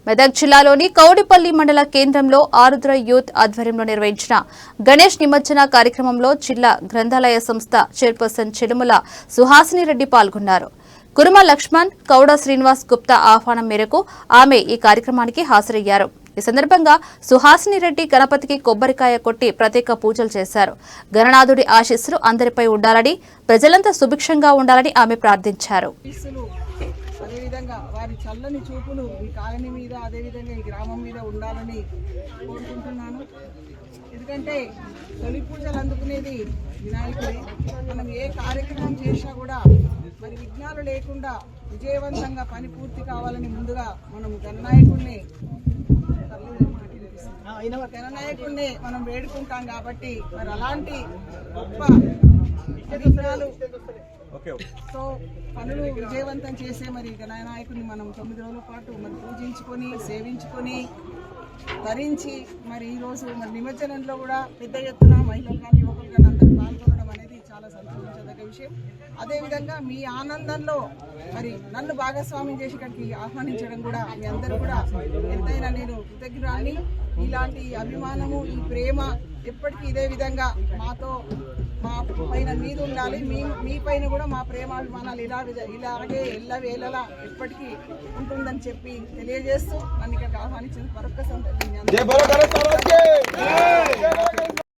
మెదక్ జిల్లాలోని కౌడిపల్లి మండల కేంద్రంలో ఆరుద్ర యూత్ ఆధ్వర్యంలో నిర్వహించిన గణేష్ నిమజ్జన కార్యక్రమంలో జిల్లా గ్రంథాలయ సంస్థ చైర్పర్సన్ చెడుముల సుహాసిని రెడ్డి పాల్గొన్నారు. కురుమ లక్ష్మణ్, కౌడ శ్రీనివాస్ గుప్తా ఆహ్వానం మేరకు ఆమె ఈ కార్యక్రమానికి హాజరయ్యారు. ఈ సందర్భంగా సుహాసిని రెడ్డి గణపతికి కొబ్బరికాయ కొట్టి ప్రత్యేక పూజలు చేశారు. గణనాథుడి ఆశీస్సులు అందరిపై ఉండాలని, ప్రజలంతా సుభిక్షంగా ఉండాలని ఆమె ప్రార్థించారు. అదేవిధంగా వారి చల్లని చూపులు ఈ కాలనీ మీద, అదేవిధంగా ఈ గ్రామం మీద ఉండాలని కోరుకుంటున్నాను. ఎందుకంటే తొలి పూజలు అందుకునేది వినాయకుడే. మనం ఏ కార్యక్రమం చేసినా కూడా మరి విఘ్నాలు లేకుండా విజయవంతంగా పని పూర్తి కావాలని ముందుగా మనం గణనాయకుడిని మనం వేడుకుంటాం. కాబట్టి మరి అలాంటి గొప్ప విఘ్నాలు సో పనులు విజయవంతం చేసే మరి గణనాయకుడిని మనం 9 రోజుల పాటు మరి పూజించుకొని, సేవించుకొని, ధరించి మరి ఈరోజు మరి నిమజ్జనంలో కూడా పెద్ద ఎత్తున మహిళలు కానీ యువకులు కానీ అందరూ పాల్గొనడం అనేది చాలా సంతోషించదగ్గ విషయం. అదేవిధంగా మీ ఆనందంలో మరి నన్ను భాగస్వామ్యం చేసి ఇక్కడికి ఆహ్వానించడం కూడా మీ అందరూ కూడా ఎంతైనా నేను కృతజ్ఞురాలిని. ఇలాంటి అభిమానము, ఈ ప్రేమ ఎప్పటికీ ఇదే విధంగా మా పైన మీద ఉండాలి. మీ పైన కూడా మా ప్రేమాభిమానాలు ఇలాగే ఎల్లవేళలా ఎప్పటికీ ఉంటుందని చెప్పి తెలియజేస్తూ నన్ను ఇక్కడికి ఆహ్వానించిన మరొక సందర్భంగా